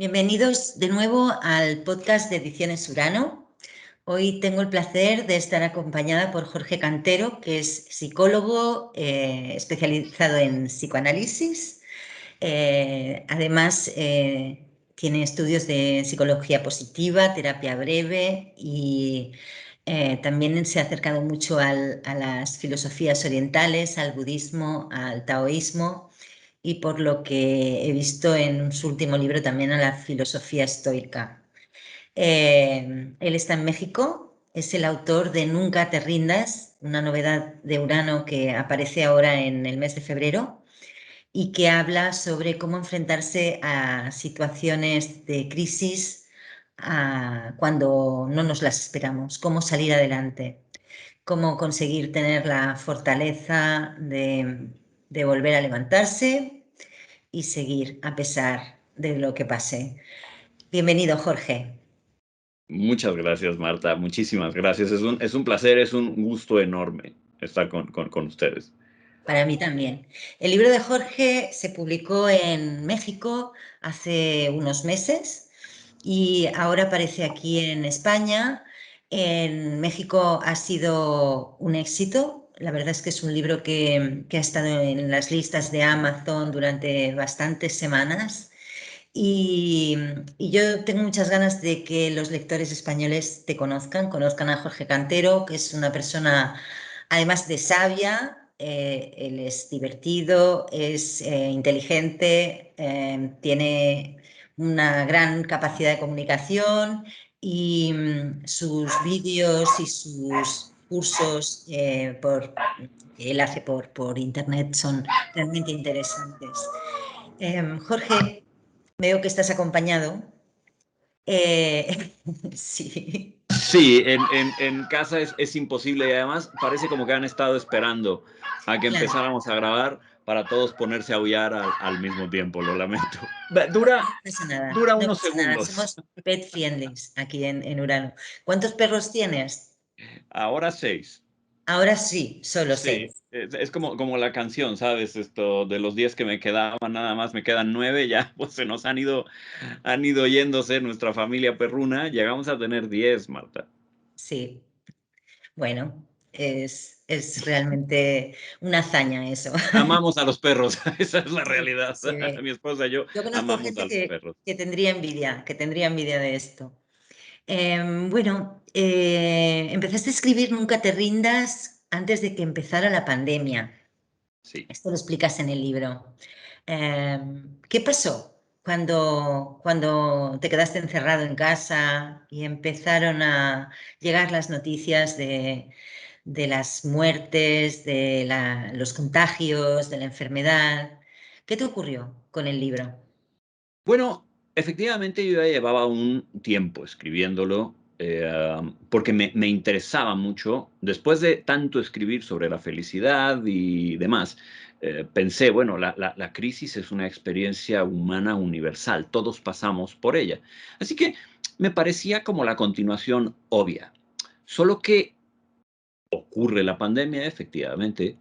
Bienvenidos de nuevo al podcast de Ediciones Urano. Hoy tengo el placer de estar acompañada por Jorge Cantero, que es psicólogo especializado en psicoanálisis. Además, tiene estudios de psicología positiva, terapia breve y también se ha acercado mucho a las filosofías orientales, al budismo, al taoísmo y por lo que he visto en su último libro también a la filosofía estoica. Él está en México, es el autor de Nunca te rindas, una novedad de Urano que aparece ahora en el mes de febrero y que habla sobre cómo enfrentarse a situaciones de crisis cuando no nos las esperamos, cómo salir adelante, cómo conseguir tener la fortaleza de volver a levantarse y seguir a pesar de lo que pase. Bienvenido, Jorge. Muchas gracias, Marta. Muchísimas gracias. Es un placer, es un gusto enorme estar con ustedes. Para mí también. El libro de Jorge se publicó en México hace unos meses y ahora aparece aquí en España. En México ha sido un éxito. La verdad es que es un libro que ha estado en las listas de Amazon durante bastantes semanas. Y, y yo tengo muchas ganas de que los lectores españoles te conozcan a Jorge Cantero, que es una persona, además de sabia, él es divertido, es inteligente, tiene una gran capacidad de comunicación y sus vídeos y sus cursos que él hace por internet son realmente interesantes. Jorge, veo que estás acompañado. Sí. Sí, en casa es imposible y además parece como que han estado esperando a que Claro, empezáramos a grabar para todos ponerse a aullar al mismo tiempo. Lo lamento. no pasa nada, Dura no unos pasa nada. segundos. Somos pet friendly aquí en Urano. ¿Cuántos perros tienes? Ahora 6. Ahora sí, solo Sí, 6. es como la canción, ¿sabes? Esto de los 10 que me quedaban, nada más me quedan 9, ya pues se nos han ido yéndose nuestra familia perruna. Llegamos a tener 10, Marta. Sí, bueno, es realmente una hazaña eso. Amamos a los perros, esa es la Sí, realidad. se ve. Mi esposa y yo Yo conozco amamos a gente los perros. que tendría envidia de esto. Bueno, empezaste a escribir Nunca te rindas antes de que empezara la pandemia. Sí. Esto lo explicas en el libro. ¿Qué pasó cuando te quedaste encerrado en casa y empezaron a llegar las noticias de las muertes, de los contagios, de la enfermedad? ¿Qué te ocurrió con el libro? Bueno, efectivamente yo ya llevaba un tiempo escribiéndolo, porque me interesaba mucho. Después de tanto escribir sobre la felicidad y demás, pensé, bueno, la crisis es una experiencia humana universal, todos pasamos por ella. Así que me parecía como la continuación obvia. Solo que ocurre la pandemia, efectivamente,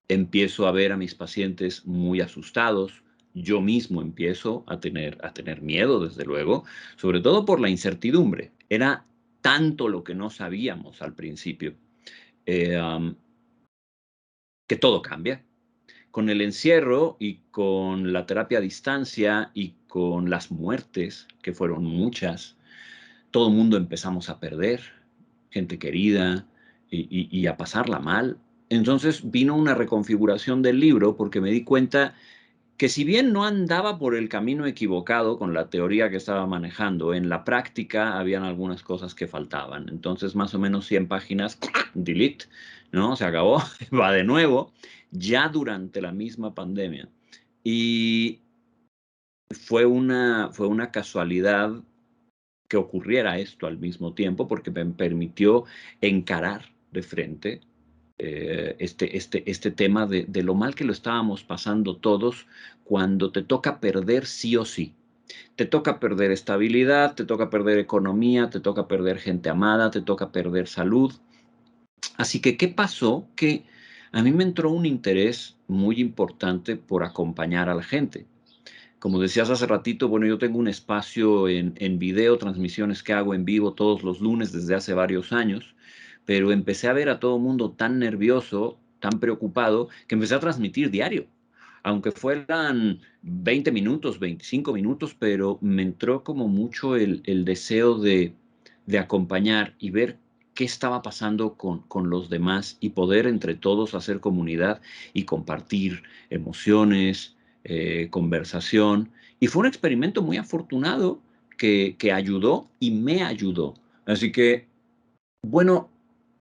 empiezo a ver a mis pacientes muy asustados. Yo mismo empiezo a tener miedo, desde luego, sobre todo por la incertidumbre. Era tanto lo que no sabíamos al principio, eh, um, que todo cambia. Con el encierro y con la terapia a distancia y con las muertes, que fueron muchas, todo el mundo empezamos a perder gente querida y a pasarla mal. Entonces vino una reconfiguración del libro porque me di cuenta que, si bien no andaba por el camino equivocado con la teoría que estaba manejando, en la práctica habían algunas cosas que faltaban. Entonces, más o menos 100 páginas, delete, ¿no? Se acabó, va de nuevo, ya durante la misma pandemia. Y fue una casualidad que ocurriera esto al mismo tiempo, porque me permitió encarar de frente este tema de lo mal que lo estábamos pasando todos cuando te toca perder sí o sí. Te toca perder estabilidad, te toca perder economía, te toca perder gente amada, te toca perder salud. Así que, ¿qué pasó? Que a mí me entró un interés muy importante por acompañar a la gente. como decías hace ratito, bueno, yo tengo un espacio en video, transmisiones que hago en vivo todos los lunes desde hace varios años, pero empecé a ver a todo mundo tan nervioso, tan preocupado, que empecé a transmitir diario. Aunque fueran 20 minutos, 25 minutos, pero me entró como mucho el deseo de acompañar y ver qué estaba pasando con los demás y poder entre todos hacer comunidad y compartir emociones, conversación. Y fue un experimento muy afortunado que ayudó y me ayudó. Así que, bueno,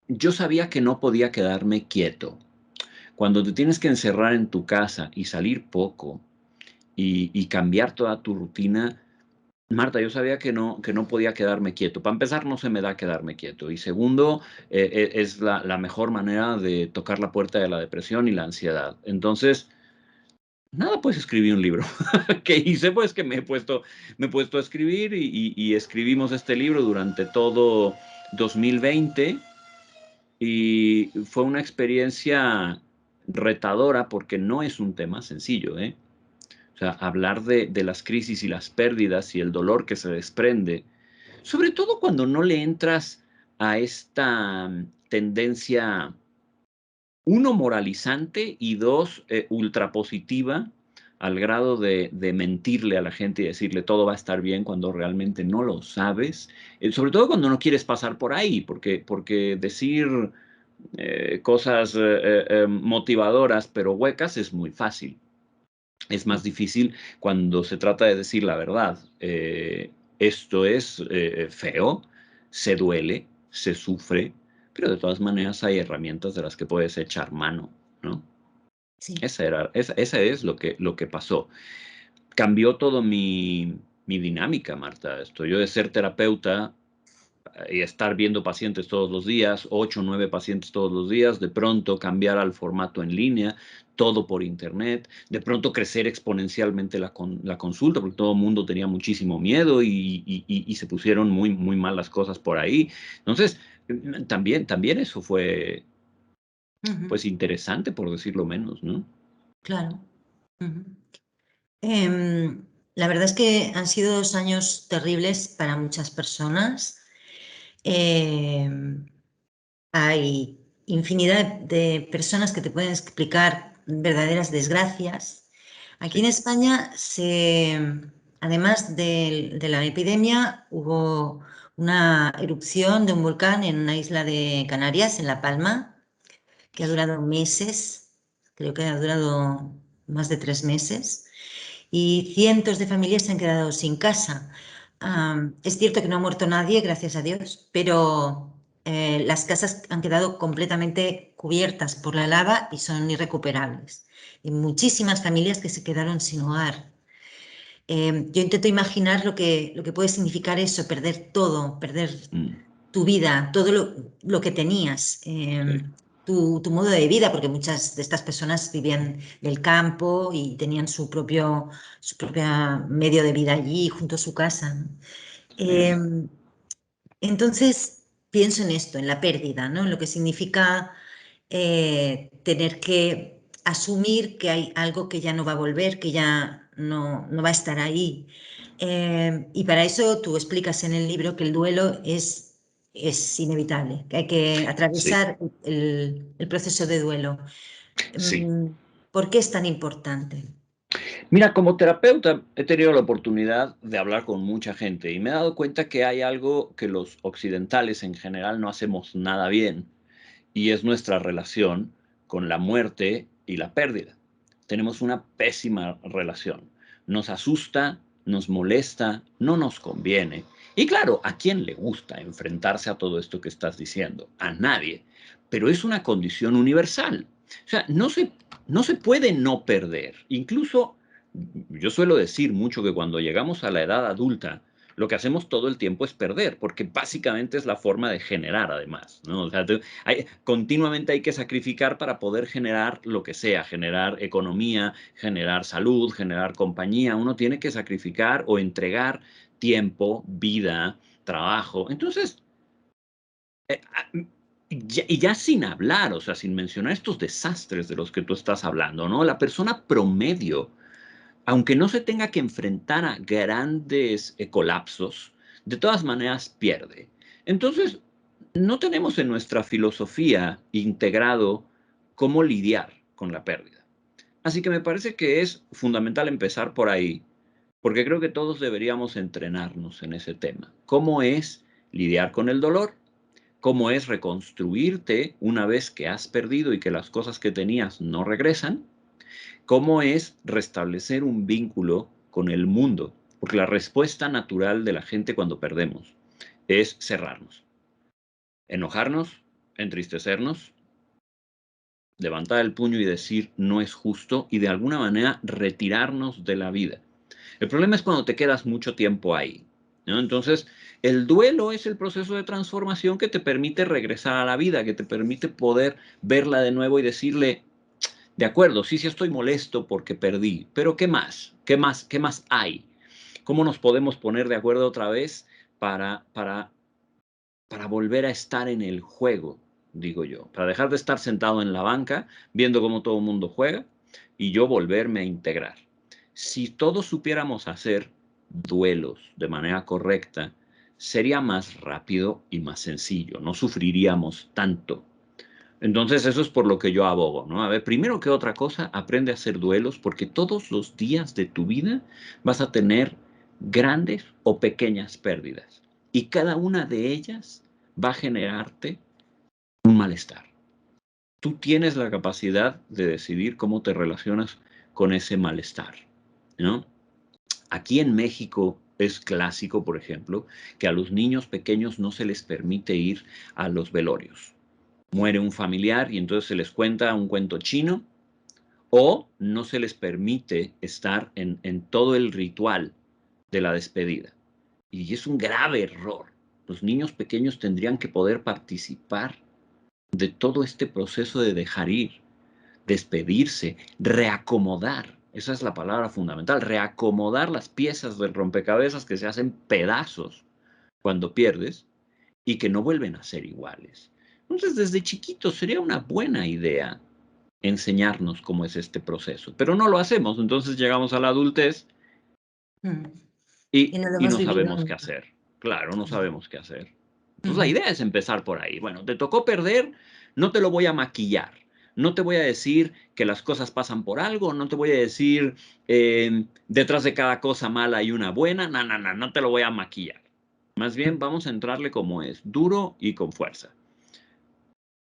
yo sabía que no podía quedarme quieto. Cuando te tienes que encerrar en tu casa y salir poco y cambiar toda tu rutina, Marta, yo sabía que no podía quedarme quieto. Para empezar, no se me da quedarme quieto. Y segundo, es la mejor manera de tocar la puerta de la depresión y la ansiedad. Entonces, nada, pues escribí un libro. ¿Qué hice? Pues que me he puesto a escribir y escribimos este libro durante todo 2020 y fue una experiencia retadora porque no es un tema sencillo, ¿eh? O sea, hablar de las crisis y las pérdidas y el dolor que se desprende, sobre todo cuando no le entras a esta tendencia, uno, moralizante y dos, ultrapositiva, al grado de mentirle a la gente y decirle todo va a estar bien cuando realmente no lo sabes, sobre todo cuando no quieres pasar por ahí, porque decir cosas motivadoras pero huecas es muy fácil. Es más difícil cuando se trata de decir la verdad. Esto es feo, se duele, se sufre, pero de todas maneras hay herramientas de las que puedes echar mano, ¿no? Sí. Esa es lo que pasó. Cambió todo mi dinámica, Marta. Esto, yo de ser terapeuta y estar viendo pacientes todos los días, 8 o 9 pacientes todos los días, de pronto cambiar al formato en línea, todo por internet, de pronto crecer exponencialmente la consulta, porque todo el mundo tenía muchísimo miedo y se pusieron muy, muy mal las cosas por ahí. Entonces, también eso fue, Ujú. pues, interesante, por decirlo menos, ¿no? Claro. Ujú. La verdad es que han sido 2 años terribles para muchas personas. Em, Hay infinidad de personas que te pueden explicar verdaderas desgracias. Aquí en Sí, España, además de la epidemia, hubo una erupción de un volcán en una isla de Canarias, en La Palma, que ha durado meses, creo que ha durado más de 3 meses, y cientos de familias se han quedado sin casa. Es cierto que no ha muerto nadie, gracias a Dios, pero las casas han quedado completamente cubiertas por la lava y son irrecuperables. Y muchísimas familias que se quedaron sin hogar. Yo intento imaginar lo que puede significar eso, perder todo, perder mm, tu vida, todo lo que tenías, sí, tu modo de vida, porque muchas de estas personas vivían del campo y tenían su propia medio de vida allí, junto a su casa, ¿no? sí, Eh, entonces, pienso en esto, en la pérdida, ¿no? En lo que significa tener que asumir que hay algo que ya no va a volver, que ya no va a estar ahí. Y para eso tú explicas en el libro que el duelo es inevitable, que hay que sí, atravesar el proceso de duelo. sí. Mm, ¿Por qué es tan importante? Mira, como terapeuta he tenido la oportunidad de hablar con mucha gente y me he dado cuenta que hay algo que los occidentales en general no hacemos nada bien y es nuestra relación con la muerte y la pérdida. Tenemos una pésima relación. Nos asusta, nos molesta, no nos conviene. Y claro, ¿a quién le gusta enfrentarse a todo esto que estás diciendo? A nadie. Pero es una condición universal. O sea, no se puede no perder. Incluso yo suelo decir mucho que cuando llegamos a la edad adulta, lo que hacemos todo el tiempo es perder, porque básicamente es la forma de generar además, ¿no? O sea, continuamente hay que sacrificar para poder generar lo que sea, generar economía, generar salud, generar compañía. Uno tiene que sacrificar o entregar tiempo, vida, trabajo. Entonces, y ya sin hablar, o sea, sin mencionar estos desastres de los que tú estás hablando, ¿no? La persona promedio aunque no se tenga que enfrentar a grandes colapsos, de todas maneras pierde. Entonces, no tenemos en nuestra filosofía integrado cómo lidiar con la pérdida. Así que me parece que es fundamental empezar por ahí, porque creo que todos deberíamos entrenarnos en ese tema. ¿Cómo es lidiar con el dolor? ¿Cómo es reconstruirte una vez que has perdido y que las cosas que tenías no regresan? ¿Cómo es restablecer un vínculo con el mundo? Porque la respuesta natural de la gente cuando perdemos es cerrarnos, enojarnos, entristecernos, levantar el puño y decir no es justo y de alguna manera retirarnos de la vida. El problema es cuando te quedas mucho tiempo ahí, ¿no? Entonces, el duelo es el proceso de transformación que te permite regresar a la vida, que te permite poder verla de nuevo y decirle, de acuerdo, sí, sí estoy molesto porque perdí, pero ¿qué más? ¿Qué más? ¿Qué más hay? ¿Cómo nos podemos poner de acuerdo otra vez para, para, para volver a estar en el juego, digo yo? Para dejar de estar sentado en la banca viendo cómo todo el mundo juega y yo volverme a integrar. Si todos supiéramos hacer duelos de manera correcta, sería más rápido y más sencillo, no sufriríamos tanto. Entonces eso es por lo que yo abogo, ¿no? A ver, primero que otra cosa, aprende a hacer duelos porque todos los días de tu vida vas a tener grandes o pequeñas pérdidas y cada una de ellas va a generarte un malestar. Tú tienes la capacidad de decidir cómo te relacionas con ese malestar, ¿no? Aquí en México es clásico, por ejemplo, que a los niños pequeños no se les permite ir a los velorios. Muere un familiar y entonces se les cuenta un cuento chino o no se les permite estar en todo el ritual de la despedida. Y es un grave error. Los niños pequeños tendrían que poder participar de todo este proceso de dejar ir, despedirse, reacomodar. Esa es la palabra fundamental, reacomodar las piezas del rompecabezas que se hacen pedazos cuando pierdes y que no vuelven a ser iguales. Entonces, desde chiquitos sería una buena idea enseñarnos cómo es este proceso, pero no lo hacemos. Entonces llegamos a la adultez Mm. Y no lo y hemos no vivido sabemos qué nunca. hacer. Claro, no sabemos qué hacer. Entonces la Ujú. idea es empezar por ahí. Bueno, te tocó perder, no te lo voy a maquillar. No te voy a decir que las cosas pasan por algo, no te voy a decir detrás de cada cosa mala hay una buena, no, no, no, no te lo voy a maquillar. Más bien vamos a entrarle como es, duro y con fuerza,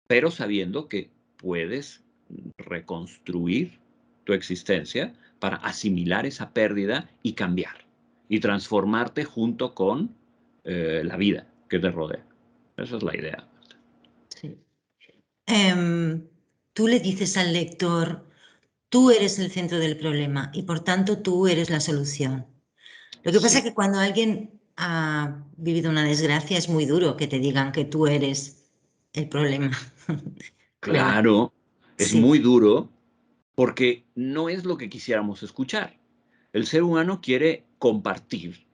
pero sabiendo que puedes reconstruir tu existencia para asimilar esa pérdida y cambiar y transformarte junto con la vida que te rodea. Esa es la idea. Sí. Tú le dices al lector, tú eres el centro del problema y por tanto tú eres la solución. Lo que pasa es Sí, que cuando alguien ha vivido una desgracia es muy duro que te digan que tú eres el problema, ¿verdad? claro, es Sí. muy duro porque no es lo que quisiéramos escuchar. El ser humano quiere compartir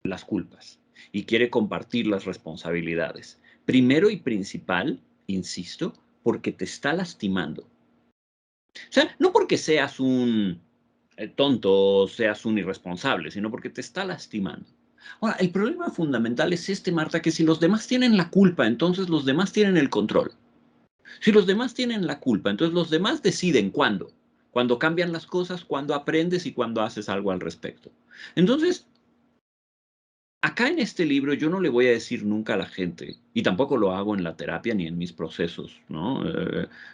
las culpas y quiere compartir las responsabilidades. Primero y principal, insisto, porque te está lastimando. O sea, no porque seas un tonto o seas un irresponsable, sino porque te está lastimando. Ahora, el problema fundamental es este, Marta, que si los demás tienen la culpa, entonces los demás tienen el control. Si los demás tienen la culpa, entonces los demás deciden cuándo. Cuando cambian las cosas, cuando aprendes y cuando haces algo al respecto. Entonces, acá en este libro yo no le voy a decir nunca a la gente, y tampoco lo hago en la terapia ni en mis procesos, ¿no?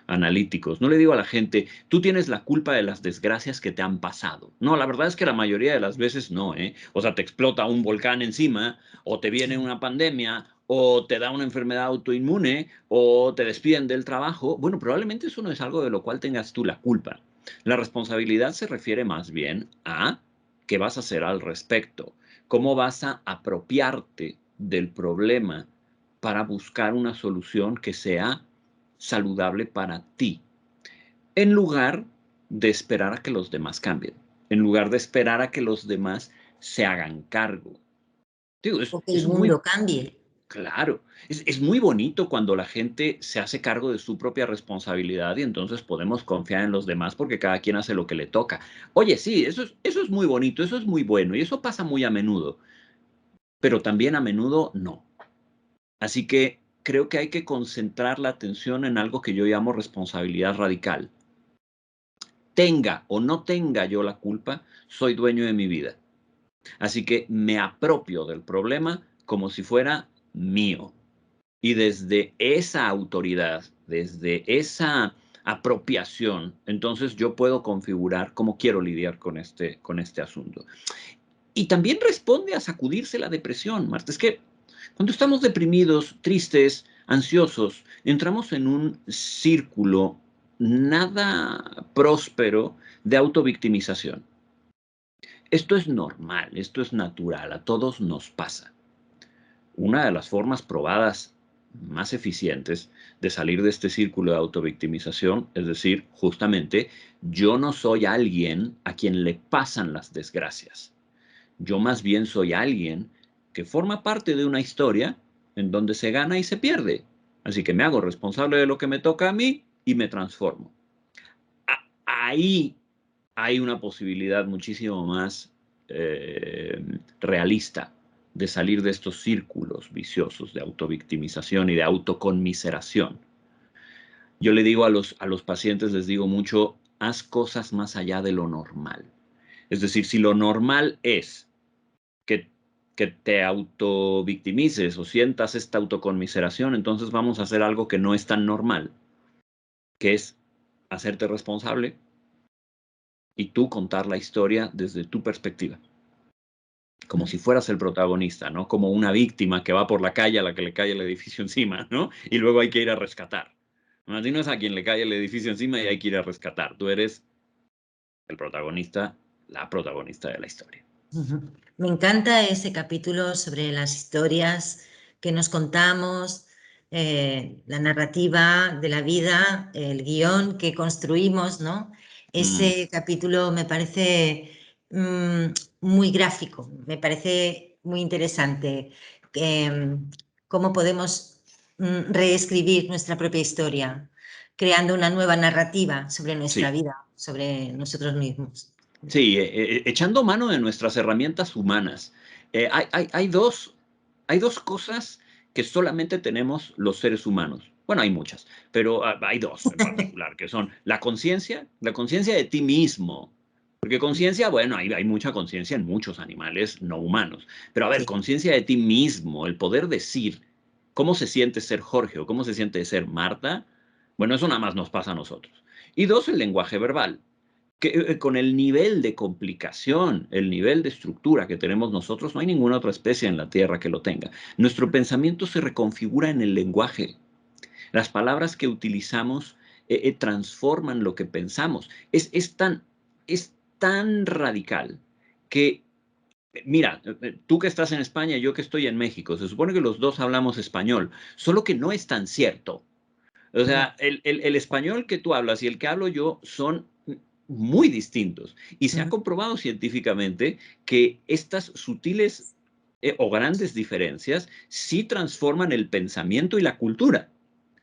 Analíticos. No le digo a la gente, tú tienes la culpa de las desgracias que te han pasado. No, la verdad es que la mayoría de las veces no, ¿eh? O sea, te explota un volcán encima, o te viene una pandemia, o te da una enfermedad autoinmune, o te despiden del trabajo. Bueno, probablemente eso no es algo de lo cual tengas tú la culpa. La responsabilidad se refiere más bien a qué vas a hacer al respecto. ¿Cómo vas a apropiarte del problema para buscar una solución que sea saludable para ti? En lugar de esperar a que los demás cambien, en lugar de esperar a que los demás se hagan cargo. Digo, O que el es mundo muy cambie. Claro, es muy bonito cuando la gente se hace cargo de su propia responsabilidad y entonces podemos confiar en los demás porque cada quien hace lo que le toca. Oye, sí, eso es muy bonito, eso es muy bueno y eso pasa muy a menudo, pero también a menudo no. Así que creo que hay que concentrar la atención en algo que yo llamo responsabilidad radical. Tenga o no tenga yo la culpa, soy dueño de mi vida. Así que me apropio del problema como si fuera mío. Y desde esa autoridad, desde esa apropiación, entonces yo puedo configurar cómo quiero lidiar con este asunto. Y también responde a sacudirse la depresión, Marta. Es que cuando estamos deprimidos, tristes, ansiosos, entramos en un círculo nada próspero de autovictimización. Esto es normal, esto es natural, a todos nos pasa. Una de las formas probadas más eficientes de salir de este círculo de autovictimización, es decir, justamente, yo no soy alguien a quien le pasan las desgracias. Yo más bien soy alguien que forma parte de una historia en donde se gana y se pierde. Así que me hago responsable de lo que me toca a mí y me transformo. Ahí hay una posibilidad muchísimo más realista de salir de estos círculos viciosos de autovictimización y de autoconmiseración. Yo le digo a los pacientes, les digo mucho, haz cosas más allá de lo normal. Es decir, si lo normal es que, que te autovictimices o sientas esta autoconmiseración, entonces vamos a hacer algo que no es tan normal, que es hacerte responsable y tú contar la historia desde tu perspectiva, como si fueras el protagonista, ¿no? Como una víctima que va por la calle a la que le cae el edificio encima, ¿no? Y luego hay que ir a rescatar. No, así no es a quien le cae el edificio encima y hay que ir a rescatar. Tú eres el protagonista, la protagonista de la historia. Me encanta ese capítulo sobre las historias que nos contamos, la narrativa de la vida, el guión que construimos, ¿no? Mm, Ese capítulo me parece muy gráfico, me parece muy interesante. Cómo podemos reescribir nuestra propia historia, creando una nueva narrativa sobre nuestra sí, vida, sobre nosotros mismos. sí, echando mano de nuestras herramientas humanas. Hay dos cosas que solamente tenemos los seres humanos. Bueno, hay muchas, pero hay dos en particular, que son la conciencia de ti mismo. Porque conciencia, bueno, hay mucha conciencia en muchos animales no humanos. Pero a ver, Sí. conciencia de ti mismo, el poder decir cómo se siente ser Jorge o cómo se siente ser Marta, bueno, eso nada más nos pasa a nosotros. Y dos, el lenguaje verbal que, con el nivel de complicación, el nivel de estructura que tenemos nosotros, no hay ninguna otra especie en la Tierra que lo tenga. Nuestro pensamiento se reconfigura en el lenguaje. Las palabras que utilizamos transforman lo que pensamos. Es tan radical que, mira, tú que estás en España y yo que estoy en México, se supone que los dos hablamos español, solo que no es tan cierto. O No. sea, el español que tú hablas y el que hablo yo son muy distintos. Y se ha Ujú. comprobado científicamente que estas sutiles o grandes diferencias sí transforman el pensamiento y la cultura.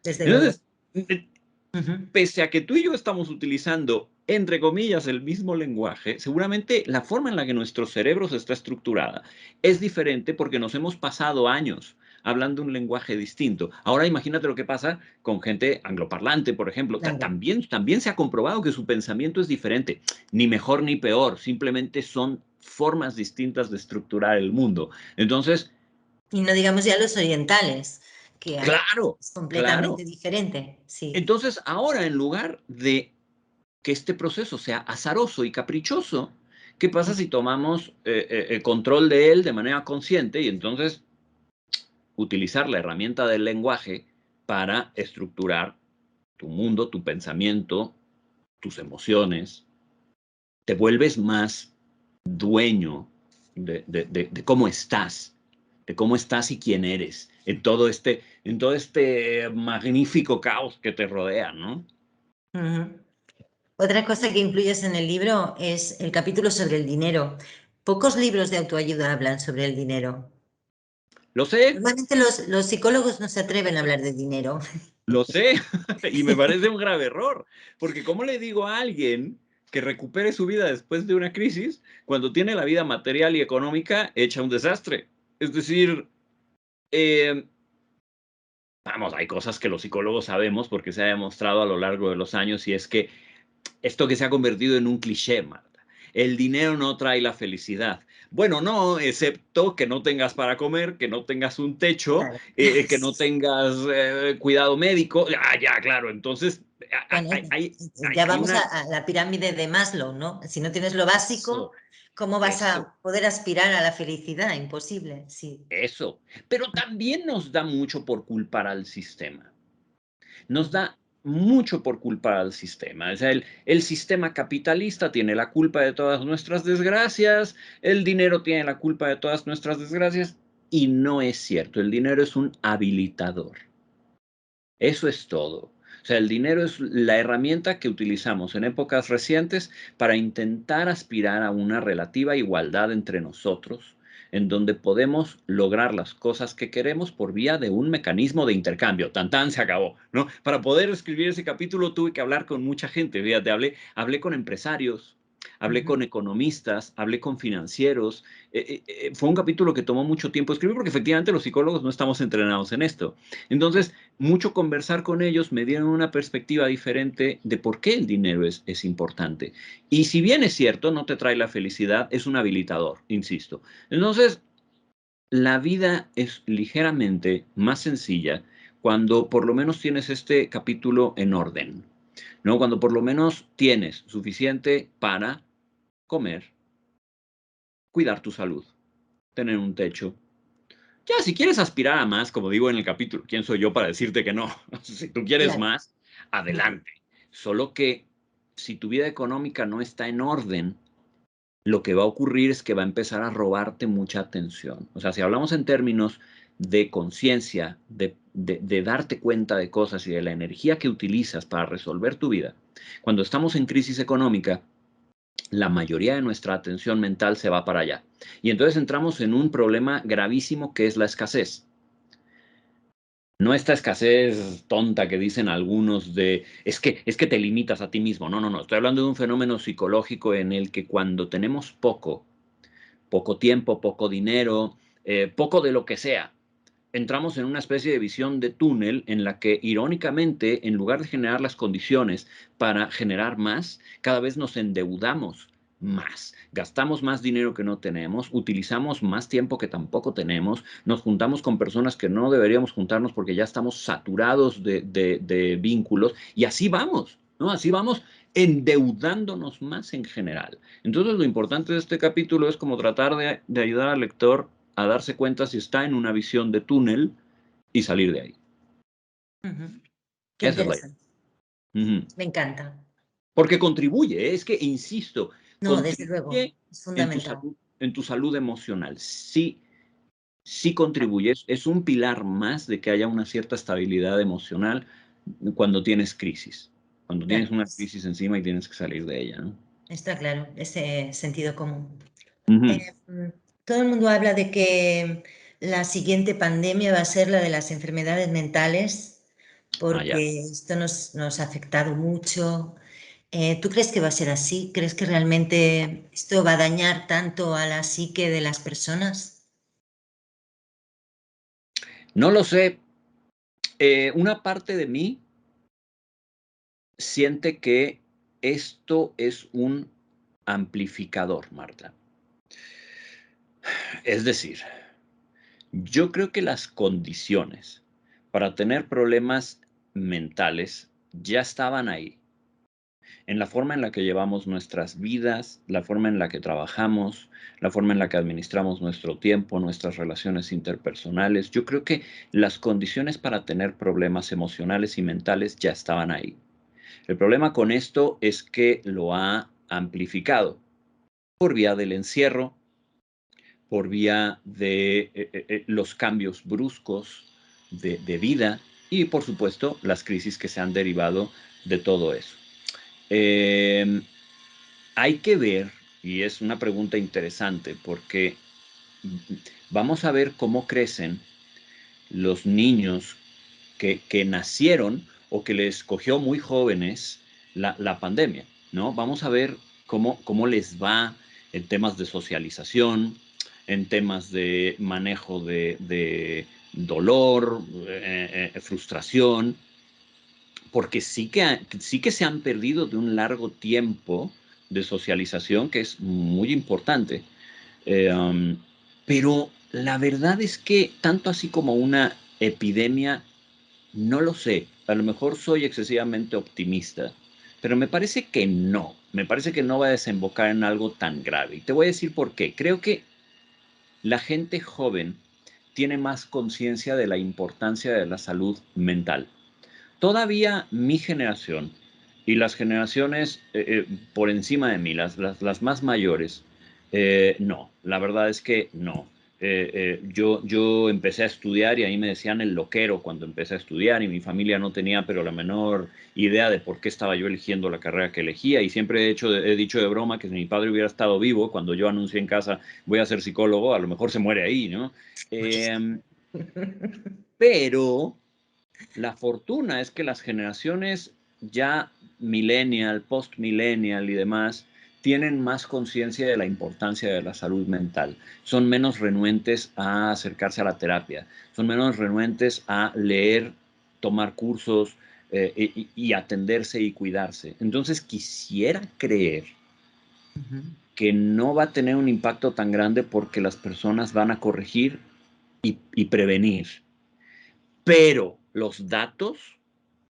Desde luego. Entonces, Ujú. pese a que tú y yo estamos utilizando, entre comillas, el mismo lenguaje, seguramente la forma en la que nuestro cerebro se está estructurada es diferente porque nos hemos pasado años hablando un lenguaje distinto. Ahora imagínate lo que pasa con gente angloparlante, por ejemplo. Claro. También se ha comprobado que su pensamiento es diferente, ni mejor ni peor, simplemente son formas distintas de estructurar el mundo. Entonces, Y no digamos ya los orientales, que claro, es completamente claro. diferente. Sí. Entonces, ahora en lugar de que este proceso sea azaroso y caprichoso, ¿qué pasa si tomamos control de él de manera consciente y entonces utilizar la herramienta del lenguaje para estructurar tu mundo, tu pensamiento, tus emociones? Te vuelves más dueño de cómo estás y quién eres en todo este magnífico caos que te rodea, ¿no? Ujú. Otra cosa que incluyes en el libro es el capítulo sobre el dinero. Pocos libros de autoayuda hablan sobre el dinero. Lo sé, Normalmente los psicólogos no se atreven a hablar de dinero. lo sé, y me parece un grave error, porque ¿cómo le digo a alguien que recupere su vida después de una crisis cuando tiene la vida material y económica hecha un desastre? Es decir, eh, vamos, hay cosas que los psicólogos sabemos porque se ha demostrado a lo largo de los años y es que esto que se ha convertido en un cliché, Marta. El dinero no trae la felicidad. Bueno, no, excepto que no tengas para comer, que no tengas un techo, Claro. que no tengas cuidado médico. Ah, ya, claro. Entonces, Bueno, ya hay vamos una... a la pirámide de Maslow, ¿no? Si no tienes lo básico, Eso, ¿cómo vas eso, a poder aspirar a la felicidad? Imposible, sí. eso. Pero también nos da mucho por culpar al sistema. Nos Ujú. da mucho por culpar al sistema. O sea, el sistema capitalista tiene la culpa de todas nuestras desgracias, el dinero tiene la culpa de todas nuestras desgracias, y no es cierto. El dinero es un habilitador. Eso es todo. O sea, el dinero es la herramienta que utilizamos en épocas recientes para intentar aspirar a una relativa igualdad entre nosotros, en donde podemos lograr las cosas que queremos por vía de un mecanismo de intercambio. Tan tan se acabó, ¿no? Para poder escribir ese capítulo tuve que hablar con mucha gente. Fíjate, hablé con empresarios, hablé Ujú. con economistas, hablé con financieros. Fue un capítulo que tomó mucho tiempo escribir porque efectivamente los psicólogos no estamos entrenados en esto. Entonces, mucho conversar con ellos me dieron una perspectiva diferente de por qué el dinero es importante. Y si bien es cierto, no te trae la felicidad, es un habilitador, insisto. Entonces, la vida es ligeramente más sencilla cuando por lo menos tienes este capítulo en orden, ¿no? Cuando por lo menos tienes suficiente para comer, cuidar tu salud, tener un techo. Ya, si quieres aspirar a más, como digo en el capítulo, ¿quién soy yo para decirte que no? Si tú quieres Claro. más, adelante. Solo que si tu vida económica no está en orden, lo que va a ocurrir es que va a empezar a robarte mucha atención. O sea, si hablamos en términos de conciencia, de darte cuenta de cosas y de la energía que utilizas para resolver tu vida, cuando estamos en crisis económica, la mayoría de nuestra atención mental se va para allá. Y entonces entramos en un problema gravísimo que es la escasez. No esta escasez tonta que dicen algunos de es que te limitas a ti mismo. No, no, no. Estoy hablando de un fenómeno psicológico en el que cuando tenemos poco tiempo, poco dinero, poco de lo que sea, entramos en una especie de visión de túnel en la que, irónicamente, en lugar de generar las condiciones para generar más, cada vez nos endeudamos más, gastamos más dinero que no tenemos, utilizamos más tiempo que tampoco tenemos, nos juntamos con personas que no deberíamos juntarnos porque ya estamos saturados de vínculos y así vamos, ¿no? Así vamos endeudándonos más en general. Entonces, lo importante de este capítulo es como tratar de ayudar al lector a darse cuenta si está en una visión de túnel y salir de ahí. Ujú. Qué Esa es la idea. interesante. Ujú. Me encanta. Porque contribuye, es que, insisto, No, desde luego, contribuye es fundamental. en tu salud emocional. Sí, sí contribuye. Es un pilar más de que haya una cierta estabilidad emocional cuando tienes crisis. Cuando tienes Claro, una crisis encima y tienes que salir de ella, ¿no? está claro, ese sentido común. Ujú. Eh, mm, Todo el mundo habla de que la siguiente pandemia va a ser la de las enfermedades mentales, Ah, ya. porque esto nos ha afectado mucho. ¿Tú crees que va a ser así? ¿Crees que realmente esto va a dañar tanto a la psique de las personas? No lo sé. Una parte de mí siente que esto es un amplificador, Marta. Es decir, yo creo que las condiciones para tener problemas mentales ya estaban ahí, en la forma en la que llevamos nuestras vidas, la forma en la que trabajamos, la forma en la que administramos nuestro tiempo, nuestras relaciones interpersonales. Yo creo que las condiciones para tener problemas emocionales y mentales ya estaban ahí. El problema con esto es que lo ha amplificado por vía del encierro, por vía de los cambios bruscos de vida y, por supuesto, las crisis que se han derivado de todo eso. Eh, Hay que ver, y es una pregunta interesante, porque vamos a ver cómo crecen los niños que nacieron o que les cogió muy jóvenes la pandemia, ¿no? Vamos a ver cómo les va en temas de socialización, en temas de manejo de dolor, frustración, porque sí que se han perdido de un largo tiempo de socialización que es muy importante. Eh, um, pero la verdad es que tanto así como una epidemia, no lo sé. A lo mejor soy excesivamente optimista, pero me parece que no. Me parece que no va a desembocar en algo tan grave. Y te voy a decir por qué. Creo que la gente joven tiene más conciencia de la importancia de la salud mental. Todavía mi generación y las generaciones por encima de mí, las más mayores, no, la verdad es que no. Yo empecé a estudiar y ahí me decían el loquero cuando empecé a estudiar y mi familia no tenía pero la menor idea de por qué estaba yo eligiendo la carrera que elegía y siempre he dicho de broma que si mi padre hubiera estado vivo cuando yo anuncié en casa voy a ser psicólogo, a lo mejor se muere ahí, ¿no? Pues, Pero la fortuna es que las generaciones ya millennial, post-millennial y demás tienen más conciencia de la importancia de la salud mental. Son menos renuentes a acercarse a la terapia, son menos renuentes a leer, tomar cursos y atenderse y cuidarse. Entonces quisiera creer ujú, que no va a tener un impacto tan grande porque las personas van a corregir y prevenir. Pero los datos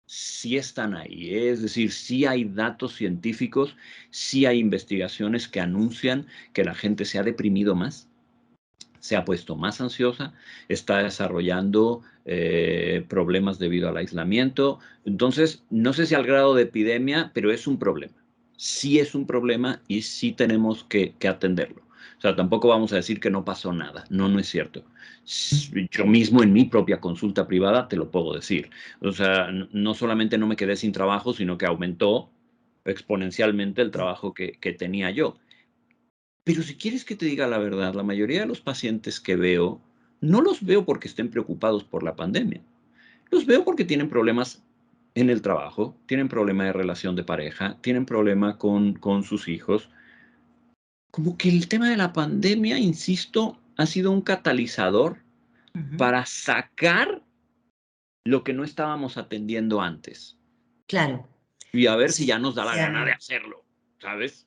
sí están ahí, ¿eh? Es decir, sí hay datos científicos, sí hay investigaciones que anuncian que la gente se ha deprimido más, se ha puesto más ansiosa, está desarrollando problemas debido al aislamiento. Entonces, no sé si al grado de epidemia, pero es un problema. Sí es un problema y sí tenemos que atenderlo. O sea, tampoco vamos a decir que no pasó nada. No, no es cierto. Yo mismo en mi propia consulta privada te lo puedo decir. O sea, no solamente no me quedé sin trabajo, sino que aumentó exponencialmente el sí, trabajo que tenía yo. Pero si quieres que te diga la verdad, la mayoría de los pacientes que veo, no los veo porque estén preocupados por la pandemia. Los veo porque tienen problemas en el trabajo, tienen problema de relación de pareja, tienen problema con sus hijos. Como que el tema de la pandemia, insisto, ha sido un catalizador ujú. para sacar lo que no estábamos atendiendo antes. Claro, Y a ver si sí, ya nos da la gana de hacerlo, ¿sabes?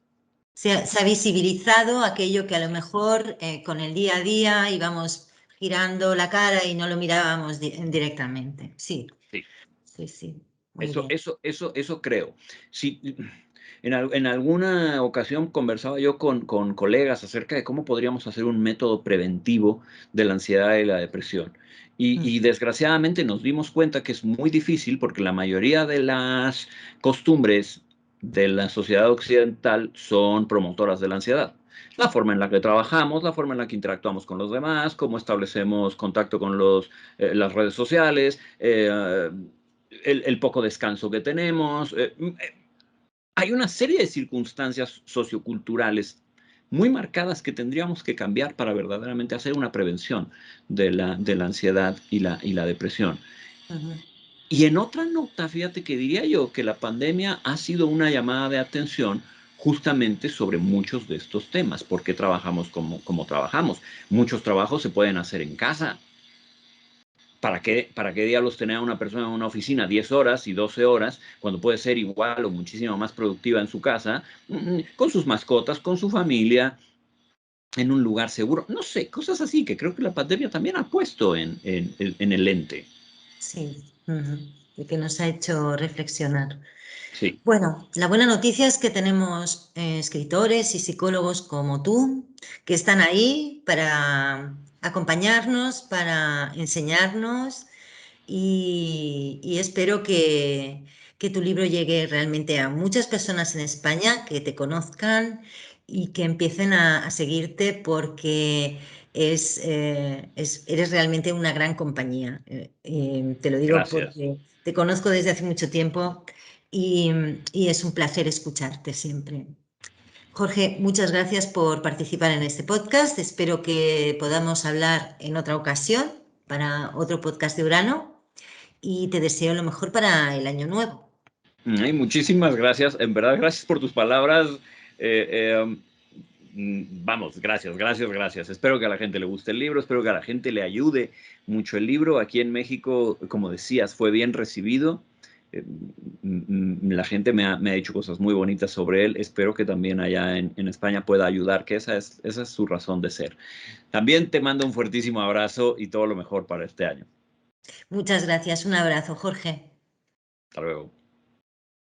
se ha visibilizado aquello que a lo mejor con el día a día íbamos girando la cara y no lo mirábamos directamente. Sí, Sí. sí, sí, muy bien. Eso creo. Sí, en alguna ocasión conversaba yo con colegas acerca de cómo podríamos hacer un método preventivo de la ansiedad y la depresión. Y Ujú. desgraciadamente nos dimos cuenta que es muy difícil porque la mayoría de las costumbres de la sociedad occidental son promotoras de la ansiedad. La forma en la que trabajamos, la forma en la que interactuamos con los demás, cómo establecemos contacto con las redes sociales, el poco descanso que tenemos. Hay una serie de circunstancias socioculturales muy marcadas que tendríamos que cambiar para verdaderamente hacer una prevención de la ansiedad y la depresión. Ujú. Y en otra nota, fíjate que diría yo que la pandemia ha sido una llamada de atención justamente sobre muchos de estos temas, porque trabajamos como trabajamos. Muchos trabajos se pueden hacer en casa, ¿para qué diablos tener a una persona en una oficina 10 horas y 12 horas cuando puede ser igual o muchísimo más productiva en su casa, con sus mascotas, con su familia, en un lugar seguro? No sé, cosas así que creo que la pandemia también ha puesto en el lente. Sí, ujú. Y que nos ha hecho reflexionar. Sí, Bueno, la buena noticia es que tenemos escritores y psicólogos como tú que están ahí para acompañarnos, para enseñarnos y espero que tu libro llegue realmente a muchas personas en España, que te conozcan y que empiecen a seguirte porque eres realmente una gran compañía. Te lo digo gracias. porque te conozco desde hace mucho tiempo y, y es un placer escucharte siempre. Jorge, muchas gracias por participar en este podcast. Espero que podamos hablar en otra ocasión para otro podcast de Urano y te deseo lo mejor para el año nuevo. Ay, muchísimas gracias, en verdad, gracias por tus palabras. Vamos, gracias, gracias, gracias. Espero que a la gente le guste el libro, espero que a la gente le ayude mucho el libro. Aquí en México, como decías, fue bien recibido. La gente me ha dicho cosas muy bonitas sobre él. Espero que también allá en España pueda ayudar, que esa es su razón de ser. También te mando un fuertísimo abrazo y todo lo mejor para este año. Muchas gracias. Un abrazo, Jorge. Hasta luego.